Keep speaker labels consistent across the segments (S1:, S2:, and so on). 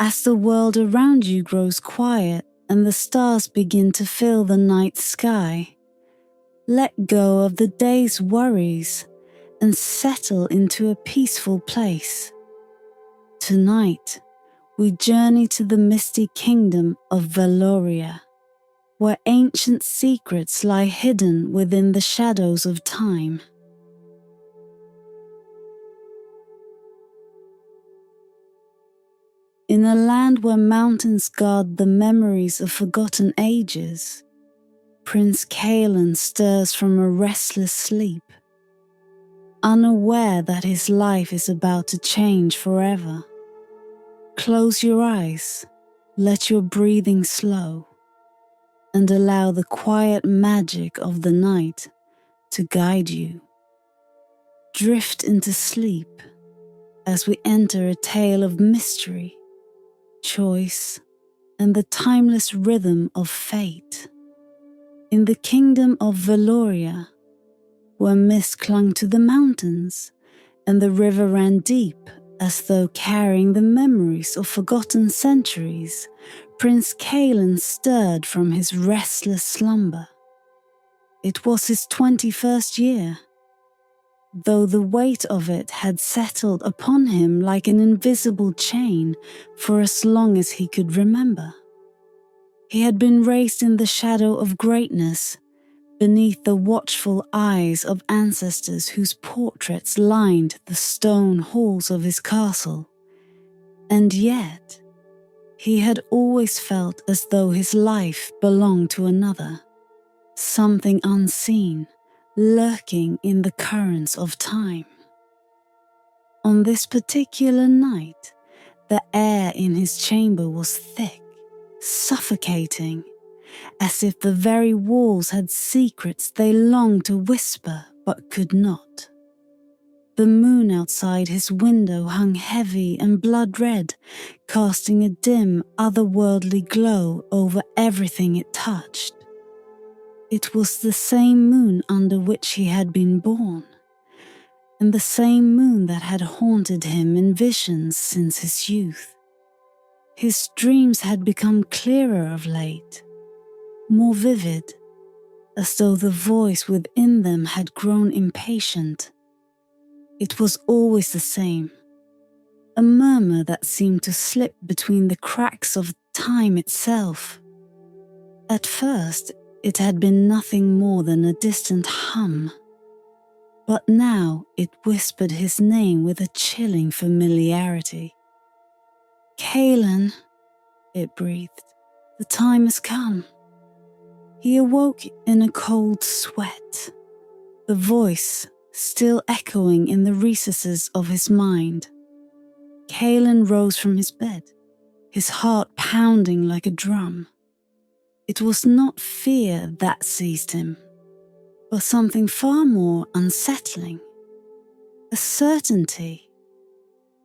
S1: As the world around you grows quiet and the stars begin to fill the night sky, let go of the day's worries and settle into a peaceful place. Tonight, we journey to the misty kingdom of Veloria, where ancient secrets lie hidden within the shadows of time. In a land where mountains guard the memories of forgotten ages, Prince Caelan stirs from a restless sleep, unaware that his life is about to change forever. Close your eyes, let your breathing slow, and allow the quiet magic of the night to guide you. Drift into sleep as we enter a tale of mystery, choice, and the timeless rhythm of fate. In the kingdom of Veloria, where mist clung to the mountains and the river ran deep as though carrying the memories of forgotten centuries, Prince Caelan stirred from his restless slumber. It was his 21st year, though the weight of it had settled upon him like an invisible chain for as long as he could remember. He had been raised in the shadow of greatness, beneath the watchful eyes of ancestors whose portraits lined the stone halls of his castle. And yet, he had always felt as though his life belonged to another, something unseen, lurking in the currents of time. On this particular night, the air in his chamber was thick, suffocating, as if the very walls had secrets they longed to whisper but could not. The moon outside his window hung heavy and blood-red, casting a dim, otherworldly glow over everything it touched. It was the same moon under which he had been born, and the same moon that had haunted him in visions since his youth. His dreams had become clearer of late, more vivid, as though the voice within them had grown impatient. It was always the same, a murmur that seemed to slip between the cracks of time itself. At first, it had been nothing more than a distant hum, but now it whispered his name with a chilling familiarity. "Caelan," it breathed, "the time has come." He awoke in a cold sweat, the voice still echoing in the recesses of his mind. Caelan rose from his bed, his heart pounding like a drum. It was not fear that seized him, but something far more unsettling, a certainty,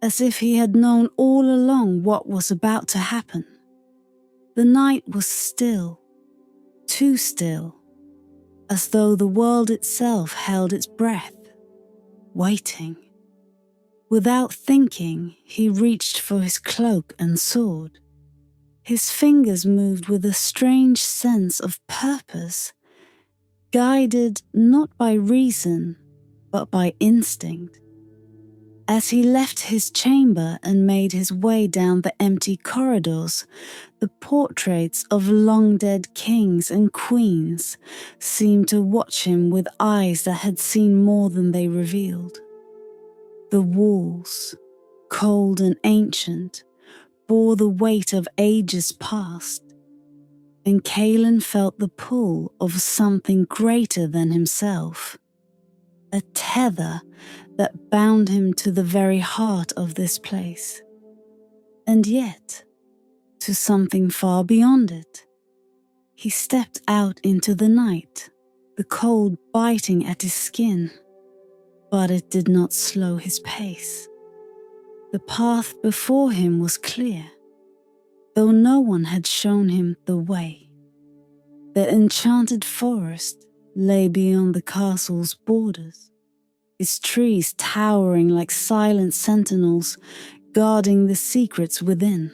S1: as if he had known all along what was about to happen. The night was still, too still, as though the world itself held its breath, waiting. Without thinking, he reached for his cloak and sword. His fingers moved with a strange sense of purpose, guided not by reason, but by instinct. As he left his chamber and made his way down the empty corridors, the portraits of long-dead kings and queens seemed to watch him with eyes that had seen more than they revealed. The walls, cold and ancient, bore the weight of ages past, and Caelan felt the pull of something greater than himself, a tether that bound him to the very heart of this place, and yet to something far beyond it. He stepped out into the night, the cold biting at his skin, but it did not slow his pace. The path before him was clear, though no one had shown him the way. The enchanted forest lay beyond the castle's borders, its trees towering like silent sentinels guarding the secrets within.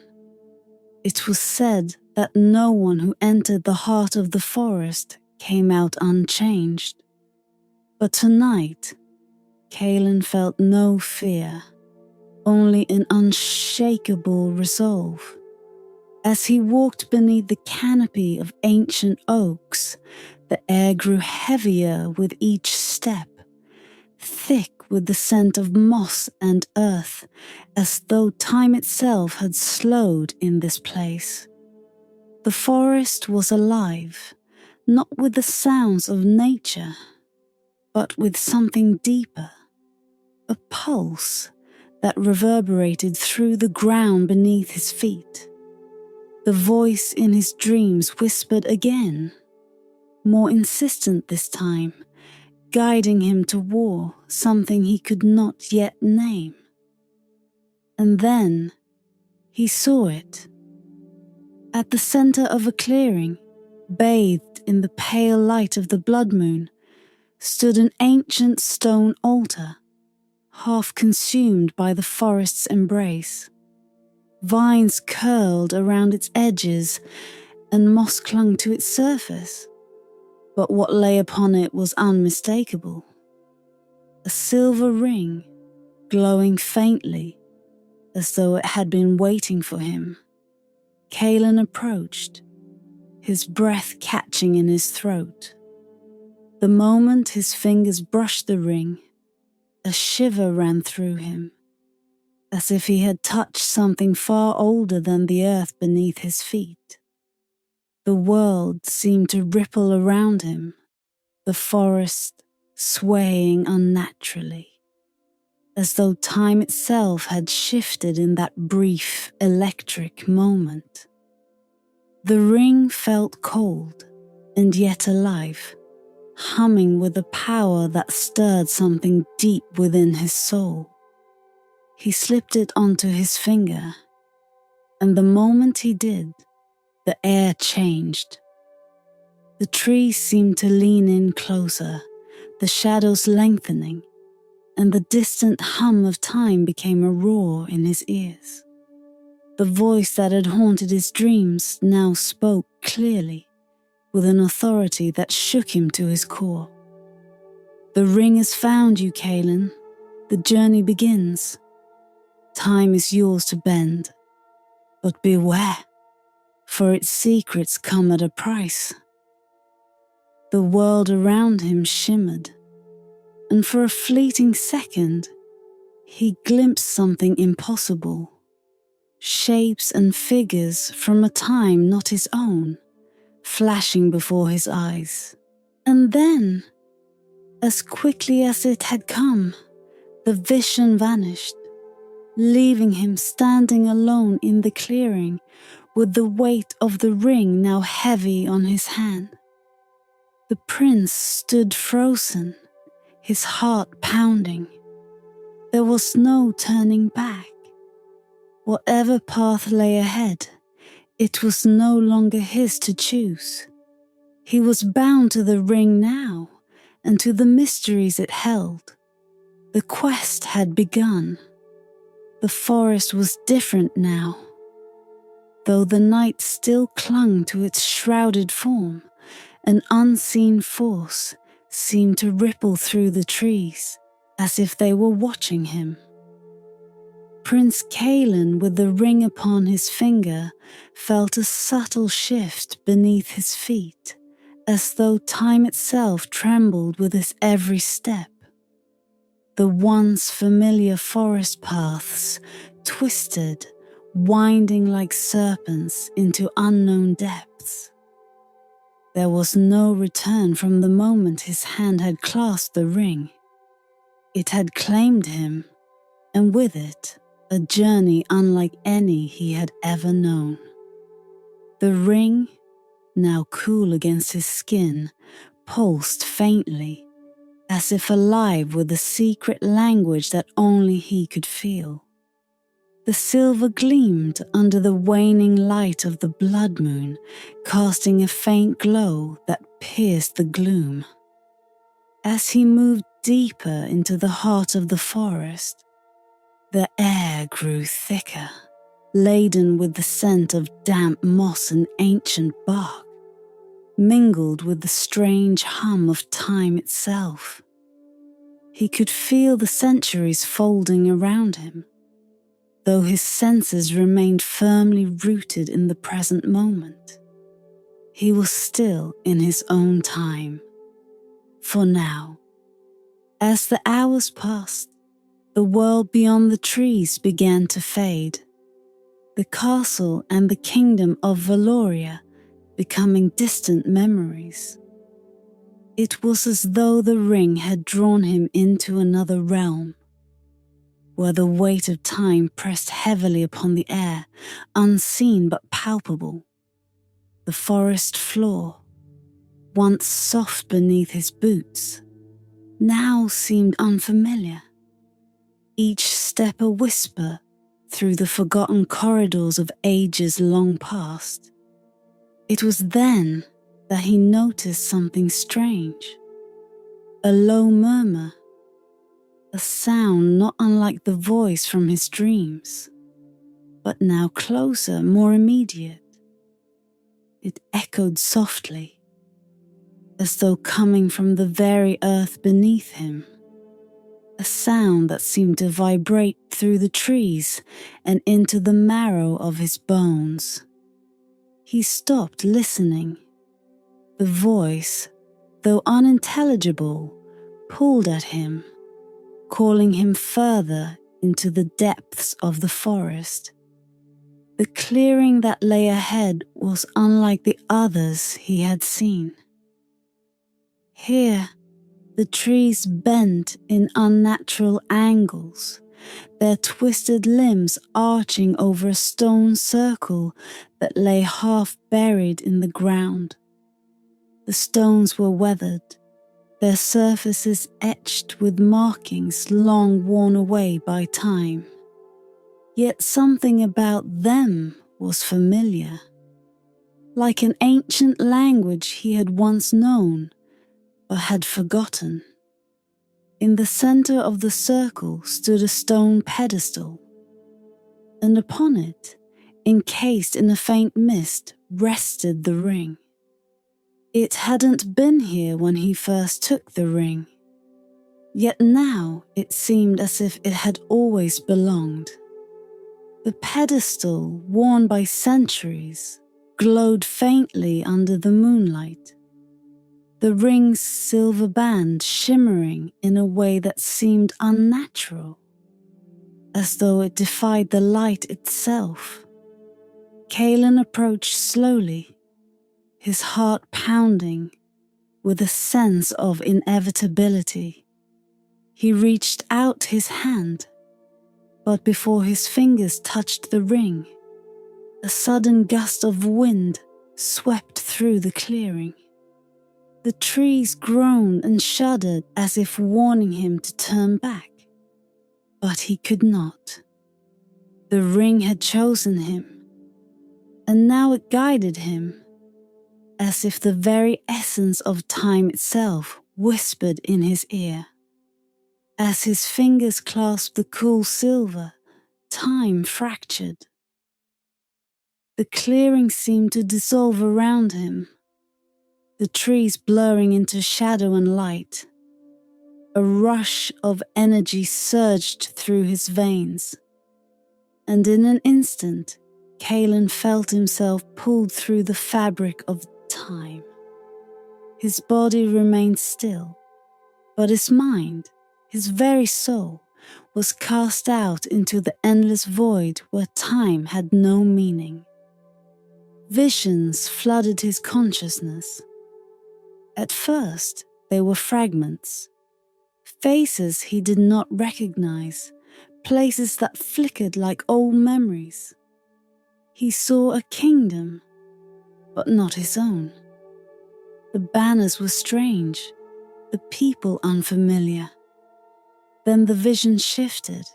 S1: It was said that no one who entered the heart of the forest came out unchanged. But tonight, Caelan felt no fear, only an unshakable resolve. As he walked beneath the canopy of ancient oaks, the air grew heavier with each step, thick with the scent of moss and earth, as though time itself had slowed in this place. The forest was alive, not with the sounds of nature, but with something deeper, a pulse that reverberated through the ground beneath his feet. The voice in his dreams whispered again, more insistent this time, guiding him toward something he could not yet name. And then he saw it. At the center of a clearing, bathed in the pale light of the blood moon, stood an ancient stone altar, half consumed by the forest's embrace. Vines curled around its edges and moss clung to its surface, but what lay upon it was unmistakable. A silver ring, glowing faintly, as though it had been waiting for him. Caelan approached, his breath catching in his throat. The moment his fingers brushed the ring, a shiver ran through him, as if he had touched something far older than the earth beneath his feet. The world seemed to ripple around him, the forest swaying unnaturally, as though time itself had shifted in that brief, electric moment. The ring felt cold and yet alive, humming with a power that stirred something deep within his soul. He slipped it onto his finger, and the moment he did, the air changed. The trees seemed to lean in closer, the shadows lengthening, and the distant hum of time became a roar in his ears. The voice that had haunted his dreams now spoke clearly, with an authority that shook him to his core. The ring has found you, Caelan. The journey begins. Time is yours to bend, but beware, for its secrets come at a price. The world around him shimmered, and for a fleeting second, he glimpsed something impossible. Shapes and figures from a time not his own, flashing before his eyes. And then, as quickly as it had come, the vision vanished, leaving him standing alone in the clearing with the weight of the ring now heavy on his hand. The prince stood frozen, his heart pounding. There was no turning back. Whatever path lay ahead, it was no longer his to choose. He was bound to the ring now, and to the mysteries it held. The quest had begun. The forest was different now. Though the night still clung to its shrouded form, an unseen force seemed to ripple through the trees, as if they were watching him. Prince Caelan, with the ring upon his finger, felt a subtle shift beneath his feet, as though time itself trembled with his every step. The once familiar forest paths twisted, winding like serpents into unknown depths. There was no return from the moment his hand had clasped the ring. It had claimed him, and with it, a journey unlike any he had ever known. The ring, now cool against his skin, pulsed faintly, as if alive with a secret language that only he could feel. The silver gleamed under the waning light of the blood moon, casting a faint glow that pierced the gloom. As he moved deeper into the heart of the forest, the air grew thicker, laden with the scent of damp moss and ancient bark, mingled with the strange hum of time itself. He could feel the centuries folding around him, though his senses remained firmly rooted in the present moment. He was still in his own time. For now, as the hours passed, the world beyond the trees began to fade, the castle and the kingdom of Veloria becoming distant memories. It was as though the ring had drawn him into another realm, where the weight of time pressed heavily upon the air, unseen but palpable. The forest floor, once soft beneath his boots, now seemed unfamiliar, each step a whisper through the forgotten corridors of ages long past. It was then that he noticed something strange, a low murmur, a sound not unlike the voice from his dreams, but now closer, more immediate. It echoed softly, as though coming from the very earth beneath him, a sound that seemed to vibrate through the trees and into the marrow of his bones. He stopped listening. The voice, though unintelligible, pulled at him, calling him further into the depths of the forest. The clearing that lay ahead was unlike the others he had seen. Here, the trees bent in unnatural angles, their twisted limbs arching over a stone circle that lay half buried in the ground. The stones were weathered, their surfaces etched with markings long worn away by time. Yet something about them was familiar, like an ancient language he had once known, but had forgotten. In the center of the circle stood a stone pedestal, and upon it, encased in a faint mist, rested the ring. It hadn't been here when he first took the ring, yet now it seemed as if it had always belonged. The pedestal, worn by centuries, glowed faintly under the moonlight, the ring's silver band shimmering in a way that seemed unnatural, as though it defied the light itself. Caelan approached slowly, his heart pounding with a sense of inevitability. He reached out his hand, but before his fingers touched the ring, a sudden gust of wind swept through the clearing. The trees groaned and shuddered as if warning him to turn back, but he could not. The ring had chosen him, and now it guided him, as if the very essence of time itself whispered in his ear. As his fingers clasped the cool silver, time fractured. The clearing seemed to dissolve around him, the trees blurring into shadow and light. A rush of energy surged through his veins, and in an instant, Caelan felt himself pulled through the fabric of time. His body remained still, but his mind, his very soul, was cast out into the endless void where time had no meaning. Visions flooded his consciousness. At first, they were fragments, faces he did not recognize, places that flickered like old memories. He saw a kingdom, but not his own. The banners were strange, the people unfamiliar. Then the vision shifted.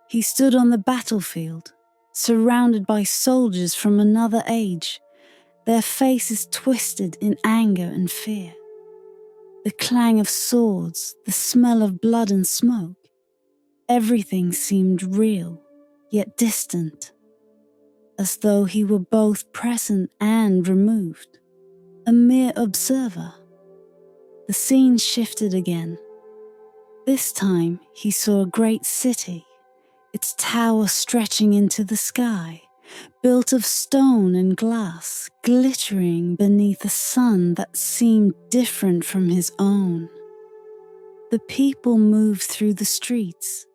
S1: He stood on the battlefield, surrounded by soldiers from another age, their faces twisted in anger and fear. The clang of swords, the smell of blood and smoke, everything seemed real, yet distant. as though he were both present and removed, a mere observer. The scene shifted again. This time he saw a great city, its tower stretching into the sky, built of stone and glass, glittering beneath a sun that seemed different from his own. The people moved through the streets,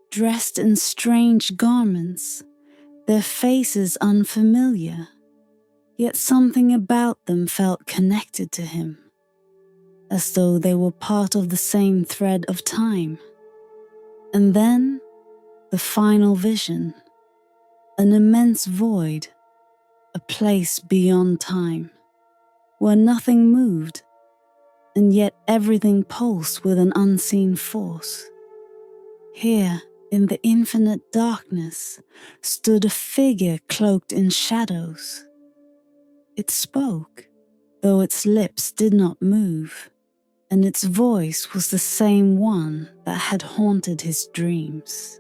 S1: dressed in strange garments, their faces unfamiliar, yet something about them felt connected to him, as though they were part of the same thread of time. And then, the final vision, an immense void, a place beyond time, where nothing moved, and yet everything pulsed with an unseen force. Here, in the infinite darkness, stood a figure cloaked in shadows. It spoke, though its lips did not move, and its voice was the same one that had haunted his dreams.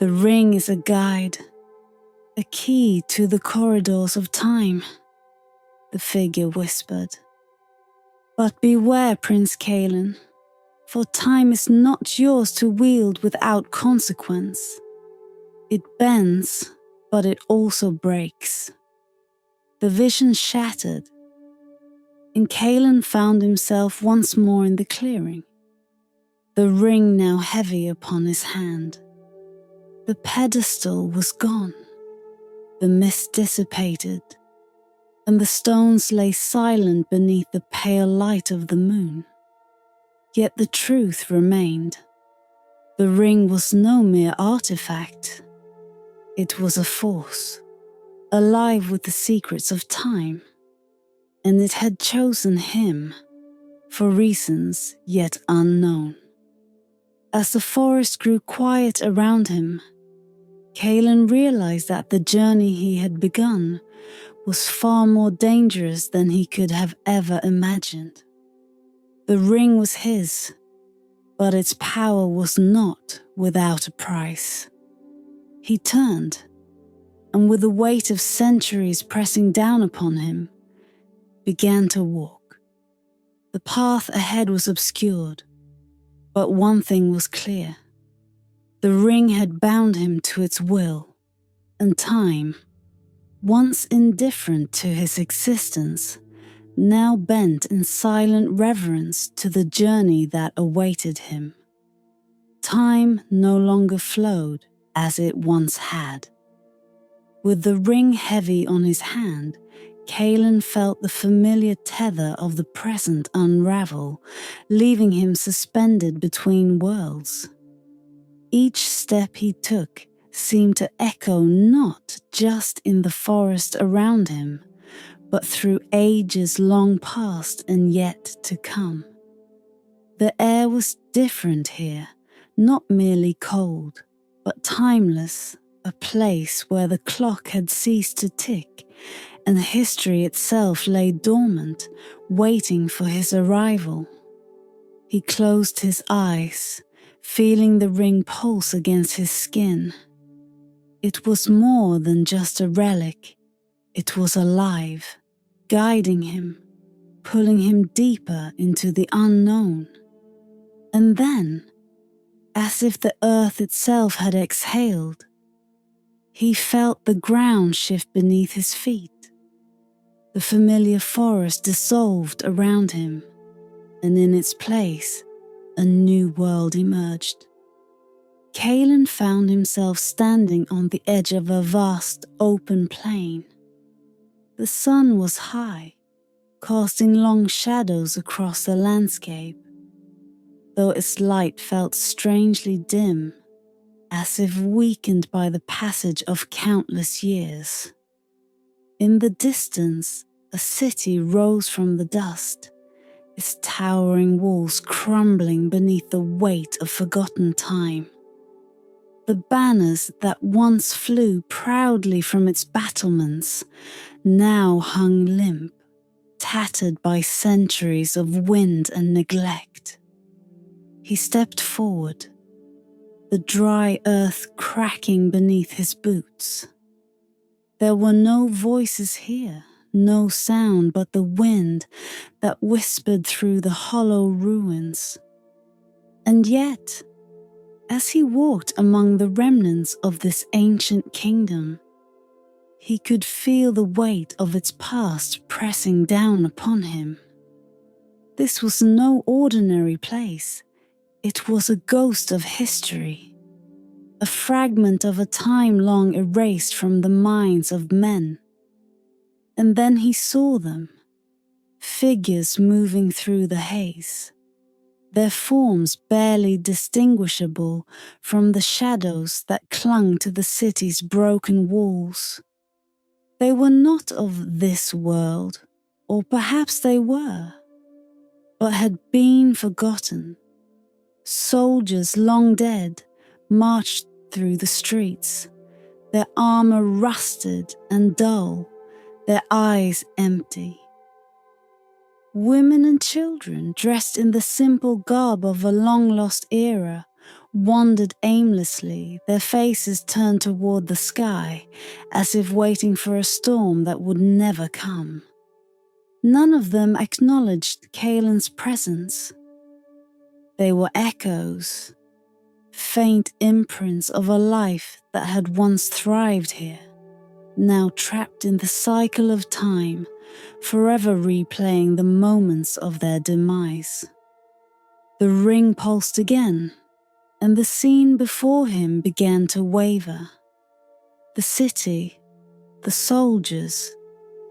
S1: "The ring is a guide, a key to the corridors of time," the figure whispered. "But beware, Prince Caelan, for time is not yours to wield without consequence. It bends, but it also breaks." The vision shattered, and Caelan found himself once more in the clearing, the ring now heavy upon his hand. The pedestal was gone, the mist dissipated, and the stones lay silent beneath the pale light of the moon. Yet the truth remained. The ring was no mere artifact. It was a force, alive with the secrets of time, and it had chosen him, for reasons yet unknown. As the forest grew quiet around him, Caelan realized that the journey he had begun was far more dangerous than he could have ever imagined. The ring was his, but its power was not without a price. He turned, and with the weight of centuries pressing down upon him, began to walk. The path ahead was obscured, but one thing was clear. The ring had bound him to its will, and time, once indifferent to his existence, now bent in silent reverence to the journey that awaited him. Time no longer flowed as it once had. With the ring heavy on his hand, Caelan felt the familiar tether of the present unravel, leaving him suspended between worlds. Each step he took seemed to echo not just in the forest around him, but through ages long past and yet to come. The air was different here, not merely cold, but timeless, a place where the clock had ceased to tick, and history itself lay dormant, waiting for his arrival. He closed his eyes, feeling the ring pulse against his skin. It was more than just a relic. It was alive, guiding him, pulling him deeper into the unknown. And then, as if the earth itself had exhaled, he felt the ground shift beneath his feet. The familiar forest dissolved around him, and in its place, a new world emerged. Caelan found himself standing on the edge of a vast open plain. The sun was high, casting long shadows across the landscape, though its light felt strangely dim, as if weakened by the passage of countless years. In the distance, a city rose from the dust, its towering walls crumbling beneath the weight of forgotten time. The banners that once flew proudly from its battlements now hung limp, tattered by centuries of wind and neglect. He stepped forward, the dry earth cracking beneath his boots. There were no voices here, no sound but the wind that whispered through the hollow ruins. And yet, as he walked among the remnants of this ancient kingdom, he could feel the weight of its past pressing down upon him. This was no ordinary place. It was a ghost of history, a fragment of a time long erased from the minds of men. And then he saw them, figures moving through the haze, their forms barely distinguishable from the shadows that clung to the city's broken walls. They were not of this world, or perhaps they were, but had been forgotten. Soldiers long dead marched through the streets, their armor rusted and dull, their eyes empty. Women and children, dressed in the simple garb of a long-lost era, wandered aimlessly, their faces turned toward the sky, as if waiting for a storm that would never come. None of them acknowledged Caelan's presence. They were echoes, faint imprints of a life that had once thrived here, now trapped in the cycle of time, forever replaying the moments of their demise. The ring pulsed again, and the scene before him began to waver. The city, the soldiers,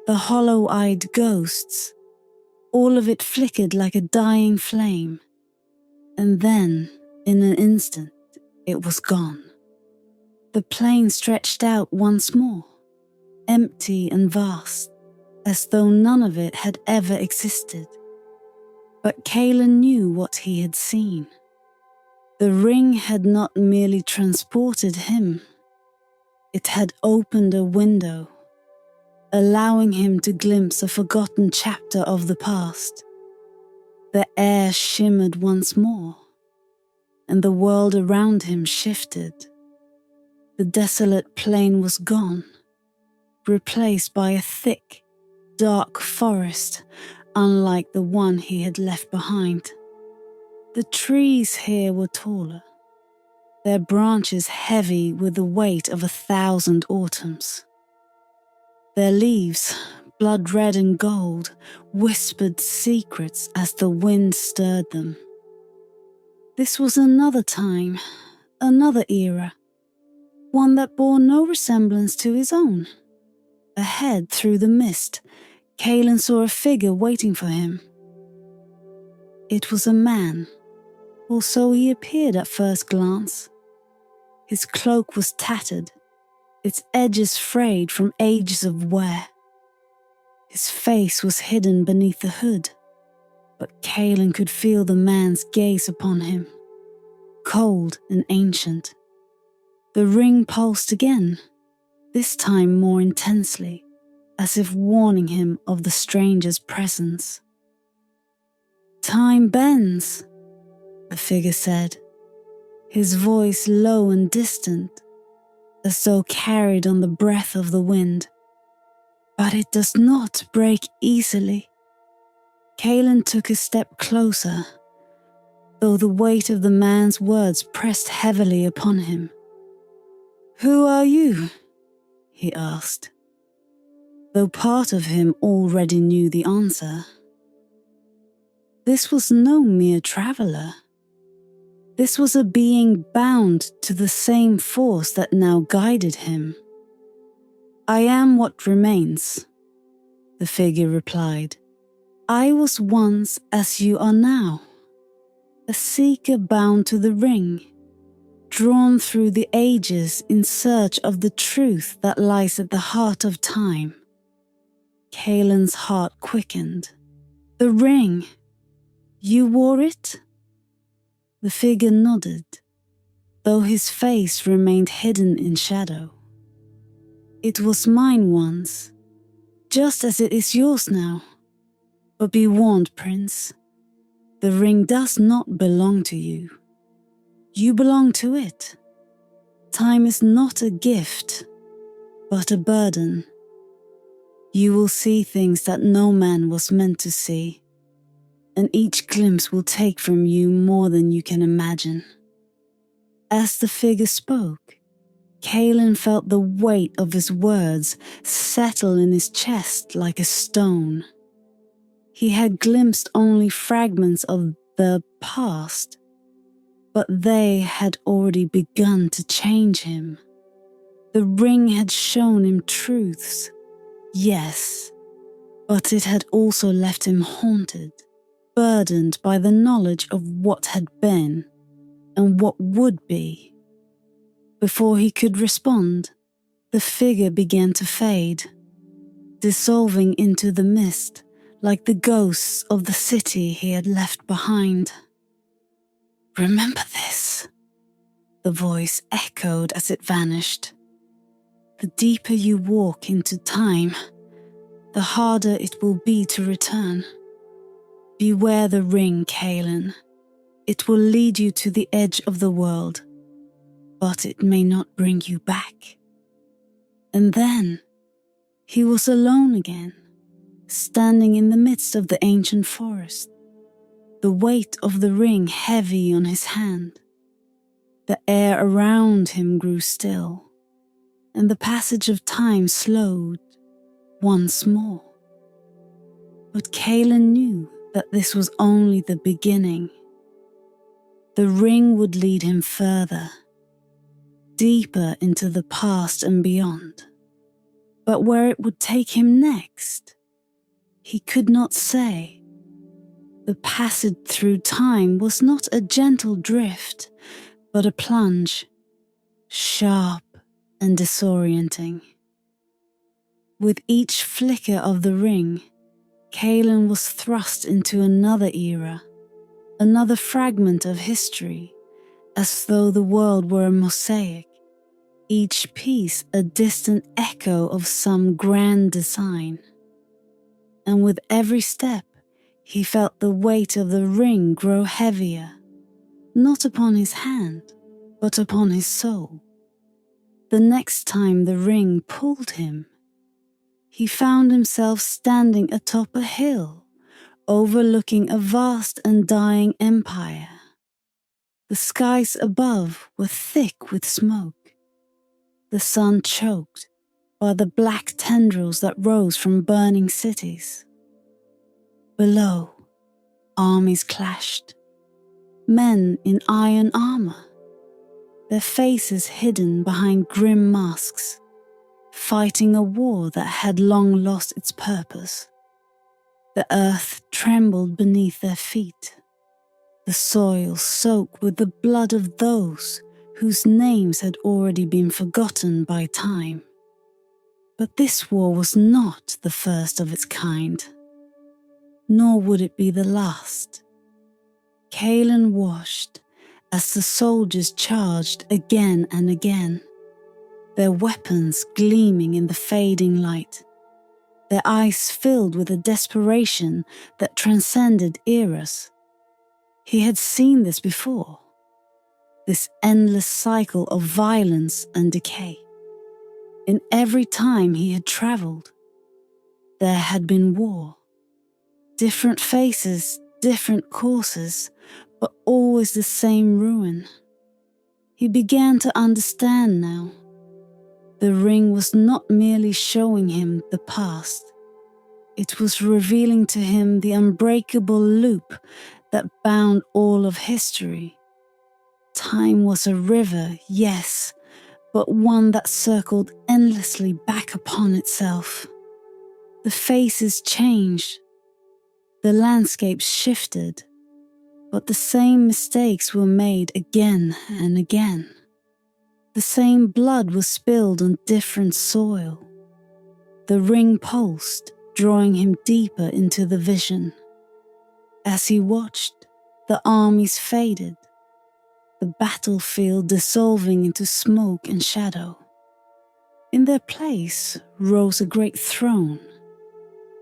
S1: the hollow-eyed ghosts, all of it flickered like a dying flame. And then, in an instant, it was gone. The plain stretched out once more, empty and vast, as though none of it had ever existed. But Caelan knew what he had seen. The ring had not merely transported him, it had opened a window, allowing him to glimpse a forgotten chapter of the past. The air shimmered once more, and the world around him shifted. The desolate plain was gone, replaced by a thick, dark forest, unlike the one he had left behind. The trees here were taller, their branches heavy with the weight of 1,000 autumns. Their leaves, blood red and gold, whispered secrets as the wind stirred them. This was another time, another era, one that bore no resemblance to his own. Ahead, through the mist, Caelan saw a figure waiting for him. It was a man, or so he appeared at first glance. His cloak was tattered, its edges frayed from ages of wear. His face was hidden beneath the hood, but Caelan could feel the man's gaze upon him, cold and ancient. The ring pulsed again, this time more intensely, as if warning him of the stranger's presence. "Time bends," the figure said, his voice low and distant, as though carried on the breath of the wind. "But it does not break easily." Caelan took a step closer, though the weight of the man's words pressed heavily upon him. "Who are you?" he asked, though part of him already knew the answer. This was no mere traveler. This was a being bound to the same force that now guided him. "I am what remains," the figure replied. "I was once as you are now, a seeker bound to the ring, drawn through the ages in search of the truth that lies at the heart of time." Caelan's heart quickened. "The ring! You wore it?" The figure nodded, though his face remained hidden in shadow. "It was mine once, just as it is yours now. But be warned, Prince, the ring does not belong to you. You belong to it. Time is not a gift, but a burden. You will see things that no man was meant to see, and each glimpse will take from you more than you can imagine. As the figure spoke, Caelan felt the weight of his words settle in his chest like a stone. He had glimpsed only fragments of the past, but they had already begun to change him. The ring had shown him truths, yes, but it had also left him haunted, burdened by the knowledge of what had been and what would be. Before he could respond, the figure began to fade, dissolving into the mist like the ghosts of the city he had left behind. "Remember this," the voice echoed as it vanished. "The deeper you walk into time, the harder it will be to return. Beware the ring, Caelan. It will lead you to the edge of the world, but it may not bring you back." And then he was alone again, standing in the midst of the ancient forest, the weight of the ring heavy on his hand. The air around him grew still, and the passage of time slowed once more. But Caelan knew that this was only the beginning. The ring would lead him further, deeper into the past and beyond. But where it would take him next, he could not say. The passage through time was not a gentle drift, but a plunge, sharp and disorienting. With each flicker of the ring, Caelan was thrust into another era, another fragment of history, as though the world were a mosaic, each piece a distant echo of some grand design. And with every step, he felt the weight of the ring grow heavier, not upon his hand, but upon his soul. The next time the ring pulled him, he found himself standing atop a hill, overlooking a vast and dying empire. The skies above were thick with smoke, the sun choked by the black tendrils that rose from burning cities. Below, armies clashed, men in iron armor, their faces hidden behind grim masks, fighting a war that had long lost its purpose. The earth trembled beneath their feet, the soil soaked with the blood of those whose names had already been forgotten by time. But this war was not the first of its kind, nor would it be the last. Caelan watched as the soldiers charged again and again, their weapons gleaming in the fading light, their eyes filled with a desperation that transcended eras. He had seen this before, this endless cycle of violence and decay. In every time he had traveled, there had been war. Different faces, different courses, but always the same ruin. He began to understand now. The ring was not merely showing him the past. It was revealing to him the unbreakable loop that bound all of history. Time was a river, yes, but one that circled endlessly back upon itself. The faces changed, the landscapes shifted, but the same mistakes were made again and again. The same blood was spilled on different soil. The ring pulsed, drawing him deeper into the vision. As he watched, the armies faded, the battlefield dissolving into smoke and shadow. In their place rose a great throne,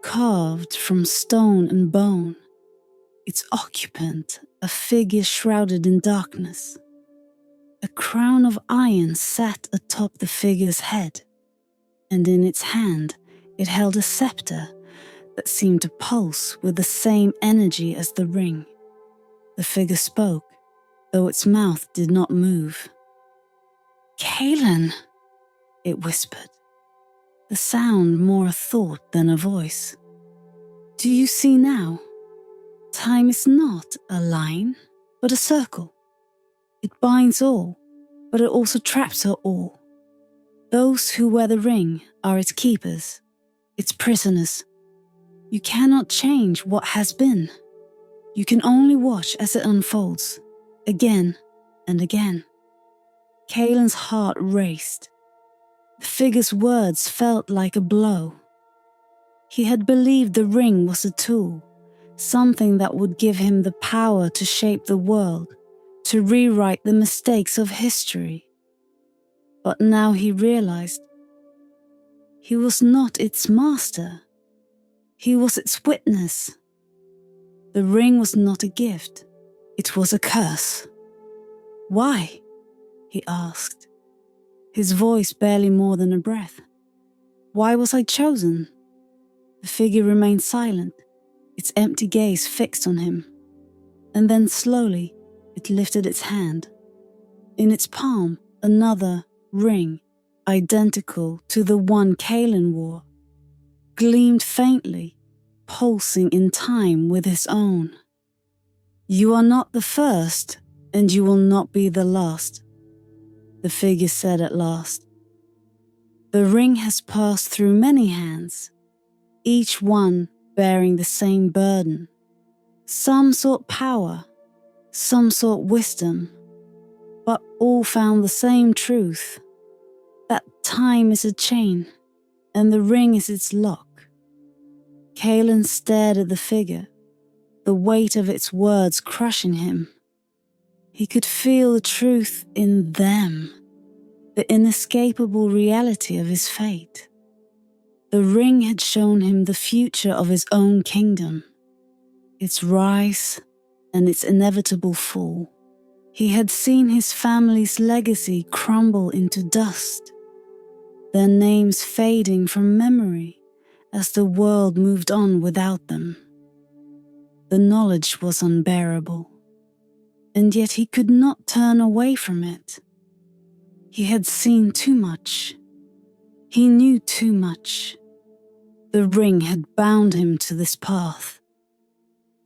S1: carved from stone and bone, its occupant a figure shrouded in darkness. A crown of iron sat atop the figure's head, and in its hand it held a scepter that seemed to pulse with the same energy as the ring. The figure spoke, though its mouth did not move. "Caelan," it whispered, the sound more a thought than a voice. "Do you see now? Time is not a line, but a circle. It binds all, but it also traps her all. Those who wear the ring are its keepers, its prisoners. You cannot change what has been. You can only watch as it unfolds, again and again." Caelan's heart raced. The figure's words felt like a blow. He had believed the ring was a tool, something that would give him the power to shape the world, to rewrite the mistakes of history. But now he realized he was not its master. He was its witness. The ring was not a gift. It was a curse. "Why?" he asked, his voice barely more than a breath. "Why was I chosen?" The figure remained silent, its empty gaze fixed on him. And then slowly, it lifted its hand. In its palm, another ring, identical to the one Caelan wore, gleamed faintly, pulsing in time with his own. "You are not the first, and you will not be the last," the figure said at last. "The ring has passed through many hands, each one bearing the same burden. Some sought power, some sought wisdom, but all found the same truth, that time is a chain, and the ring is its lock." Caelan stared at the figure, the weight of its words crushing him. He could feel the truth in them, the inescapable reality of his fate. The ring had shown him the future of his own kingdom, its rise and its inevitable fall. He had seen his family's legacy crumble into dust, their names fading from memory as the world moved on without them. The knowledge was unbearable, and yet he could not turn away from it. He had seen too much. He knew too much. The ring had bound him to this path,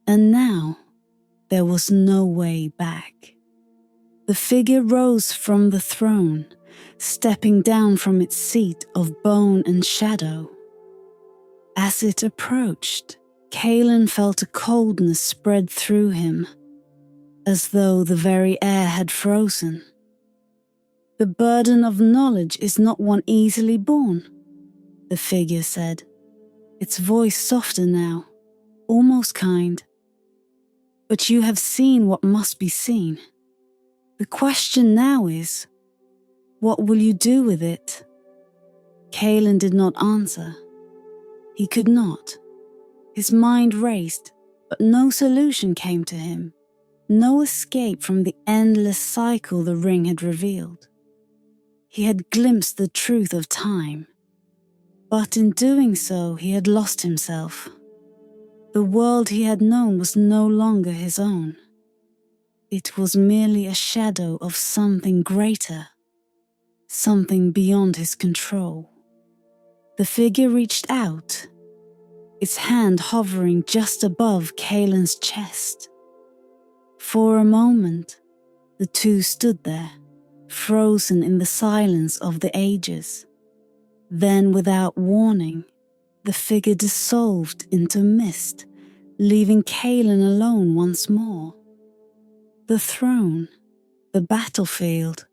S1: and now there was no way back. The figure rose from the throne, stepping down from its seat of bone and shadow. As it approached, Caelan felt a coldness spread through him, as though the very air had frozen. "The burden of knowledge is not one easily borne," the figure said, its voice softer now, almost kind. "But you have seen what must be seen. The question now is, what will you do with it?" Caelan did not answer. He could not. His mind raced, but no solution came to him, no escape from the endless cycle the ring had revealed. He had glimpsed the truth of time, but in doing so he had lost himself. The world he had known was no longer his own. It was merely a shadow of something greater, something beyond his control. The figure reached out, its hand hovering just above Caelan's chest. For a moment, the two stood there, frozen in the silence of the ages. Then, without warning, the figure dissolved into mist, leaving Caelan alone once more. The throne, the battlefield,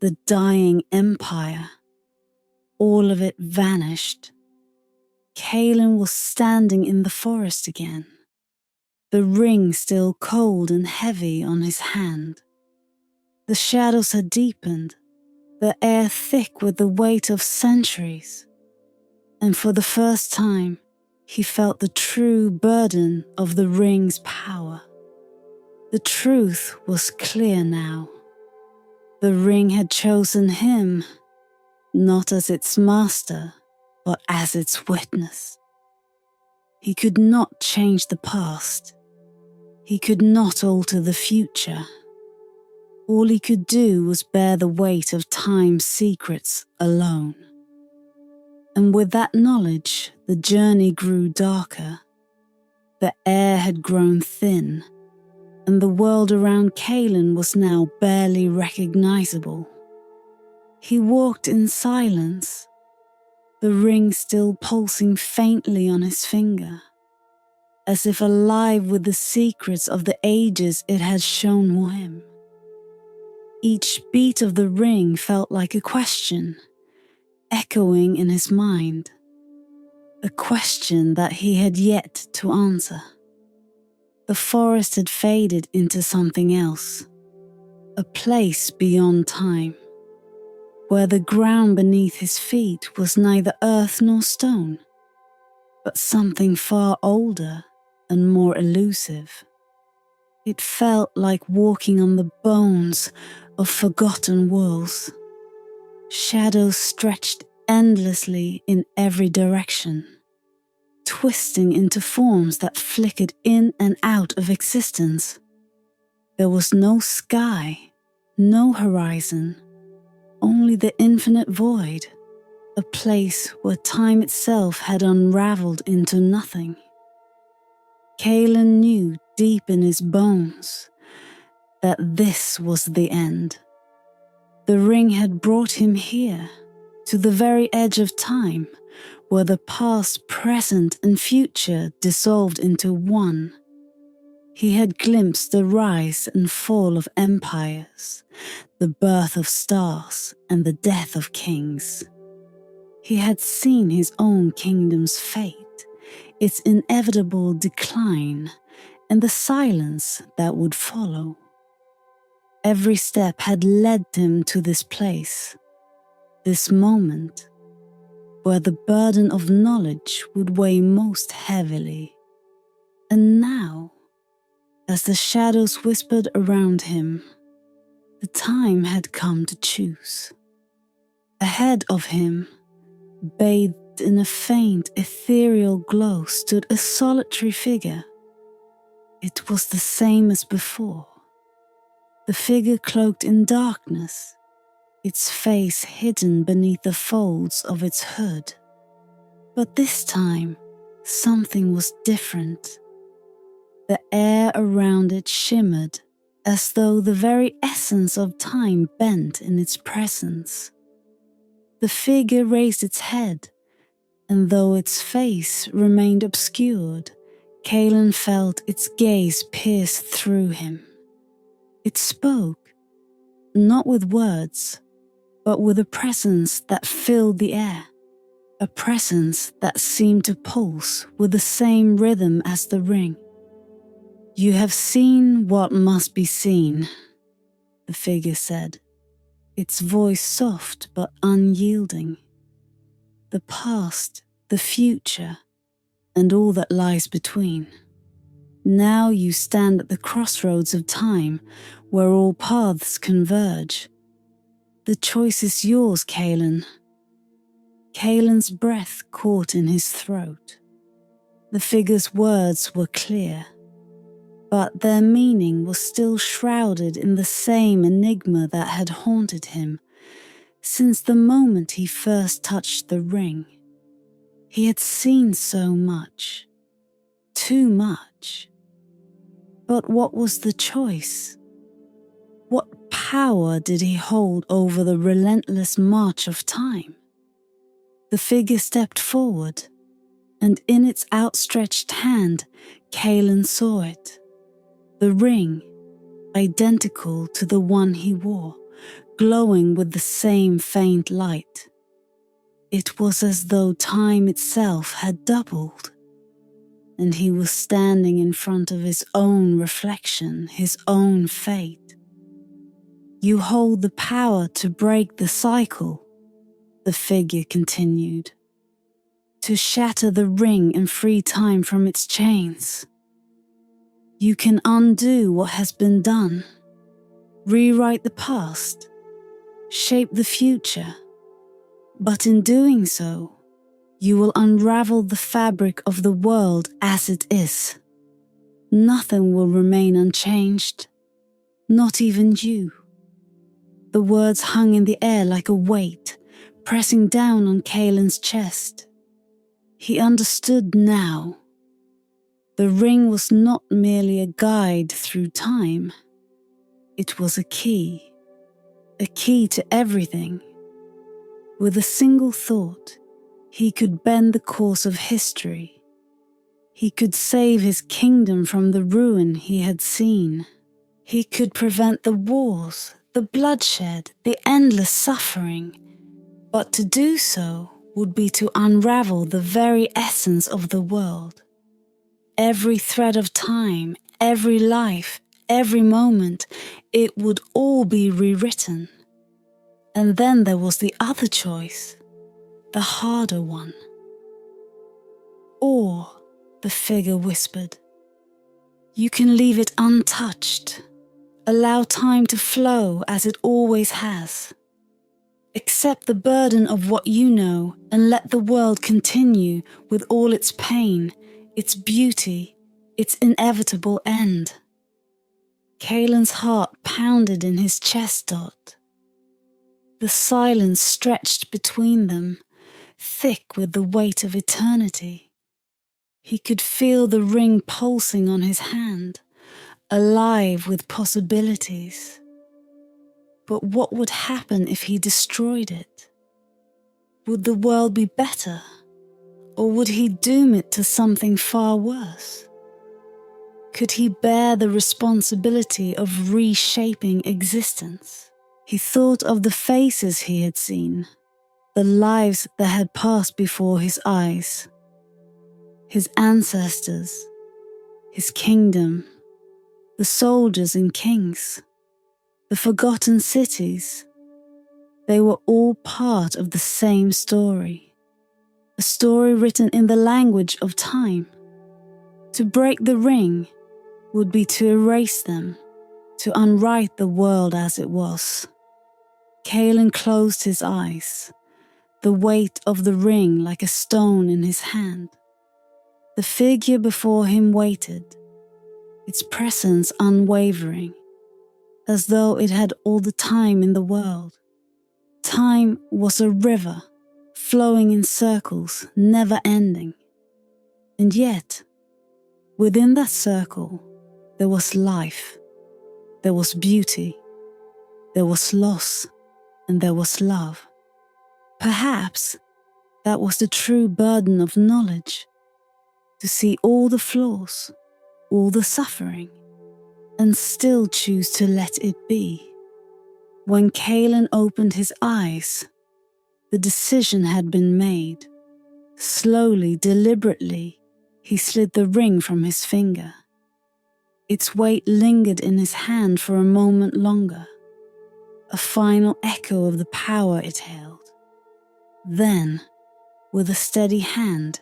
S1: the dying empire, all of it vanished. Caelan was standing in the forest again, the ring still cold and heavy on his hand. The shadows had deepened, the air thick with the weight of centuries, and for the first time he felt the true burden of the ring's power. The truth was clear now. The ring had chosen him, not as its master, but as its witness. He could not change the past. He could not alter the future. All he could do was bear the weight of time's secrets alone. And with that knowledge, the journey grew darker. The air had grown thin, and the world around Caelan was now barely recognizable. He walked in silence, the ring still pulsing faintly on his finger, as if alive with the secrets of the ages it had shown him. Each beat of the ring felt like a question, echoing in his mind, a question that he had yet to answer. The forest had faded into something else, a place beyond time, where the ground beneath his feet was neither earth nor stone, but something far older and more elusive. It felt like walking on the bones of forgotten worlds. Shadows stretched endlessly in every direction, twisting into forms that flickered in and out of existence. There was no sky, no horizon, only the infinite void, a place where time itself had unraveled into nothing. Caelan knew deep in his bones that this was the end. The ring had brought him here, to the very edge of time, where the past, present, and future dissolved into one. He had glimpsed the rise and fall of empires, the birth of stars, and the death of kings. He had seen his own kingdom's fate, its inevitable decline, and the silence that would follow. Every step had led him to this place, this moment, where the burden of knowledge would weigh most heavily. And now, as the shadows whispered around him, the time had come to choose. Ahead of him, bathed in a faint ethereal glow, stood a solitary figure. It was the same as before. The figure cloaked in darkness, its face hidden beneath the folds of its hood. But this time, something was different. The air around it shimmered, as though the very essence of time bent in its presence. The figure raised its head, and though its face remained obscured, Caelan felt its gaze pierce through him. It spoke, not with words, but with a presence that filled the air, a presence that seemed to pulse with the same rhythm as the ring. "You have seen what must be seen," the figure said, its voice soft but unyielding. "The past, the future, and all that lies between. Now you stand at the crossroads of time, where all paths converge. The choice is yours, Caelan." Caelan's breath caught in his throat. The figure's words were clear, but their meaning was still shrouded in the same enigma that had haunted him since the moment he first touched the ring. He had seen so much, too much. But what was the choice? What power did he hold over the relentless march of time? The figure stepped forward, and in its outstretched hand, Caelan saw it. The ring, identical to the one he wore, glowing with the same faint light. It was as though time itself had doubled, and he was standing in front of his own reflection, his own fate. "You hold the power to break the cycle," the figure continued, "to shatter the ring and free time from its chains. You can undo what has been done, rewrite the past, shape the future, but in doing so, You will unravel the fabric of the world as it is. Nothing will remain unchanged, not even you. The words hung in the air like a weight, pressing down on Caelan's chest. He understood now. The ring was not merely a guide through time. It was a key to everything. With a single thought, he could bend the course of history. He could save his kingdom from the ruin he had seen. He could prevent the wars, the bloodshed, the endless suffering. But to do so would be to unravel the very essence of the world. Every thread of time, every life, every moment, it would all be rewritten. And then there was the other choice, the harder one. Or, the figure whispered, you can leave it untouched. Allow time to flow as it always has. Accept the burden of what you know and let the world continue with all its pain, its beauty, its inevitable end. Caelan's heart pounded in his chest. The silence stretched between them, thick with the weight of eternity. He could feel the ring pulsing on his hand, alive with possibilities. But what would happen if he destroyed it? Would the world be better? Or would he doom it to something far worse? Could he bear the responsibility of reshaping existence? He thought of the faces he had seen, the lives that had passed before his eyes. His ancestors, his kingdom, the soldiers and kings, the forgotten cities. They were all part of the same story, a story written in the language of time. To break the ring would be to erase them, to unwrite the world as it was. Caelan closed his eyes, the weight of the ring like a stone in his hand. The figure before him waited, its presence unwavering, as though it had all the time in the world. Time was a river, flowing in circles, never ending. And yet, within that circle, there was life, there was beauty, there was loss, and there was love. Perhaps that was the true burden of knowledge, to see all the flaws, all the suffering, and still choose to let it be. When Caelan opened his eyes, the decision had been made. Slowly, deliberately, he slid the ring from his finger. Its weight lingered in his hand for a moment longer, a final echo of the power it held. Then, with a steady hand,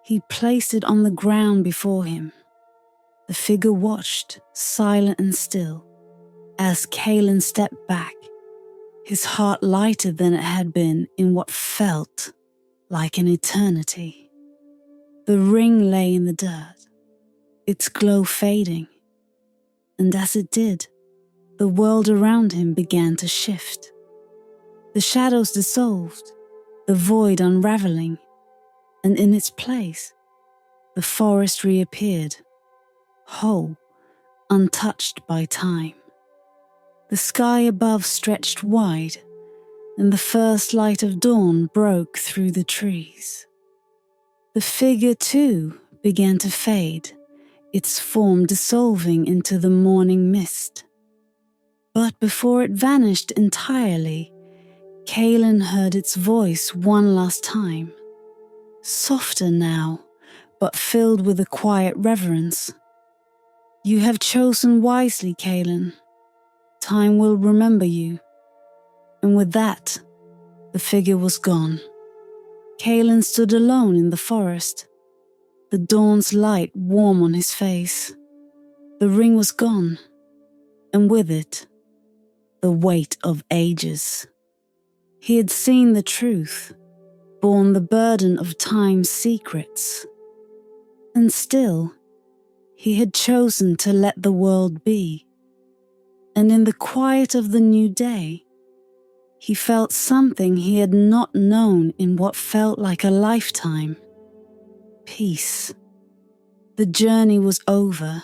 S1: he placed it on the ground before him. The figure watched, silent and still, as Caelan stepped back, his heart lighter than it had been in what felt like an eternity. The ring lay in the dirt, its glow fading, and as it did, the world around him began to shift. The shadows dissolved, the void unraveling, and in its place, the forest reappeared, whole, untouched by time. The sky above stretched wide, and the first light of dawn broke through the trees. The figure, too, began to fade, its form dissolving into the morning mist. But before it vanished entirely, Caelan heard its voice one last time, softer now, but filled with a quiet reverence. You have chosen wisely, Caelan. Time will remember you. And with that, the figure was gone. Caelan stood alone in the forest, the dawn's light warm on his face. The ring was gone, and with it, the weight of ages. He had seen the truth. borne the burden of time's secrets. And still, he had chosen to let the world be. And in the quiet of the new day, he felt something he had not known in what felt like a lifetime. Peace. The journey was over,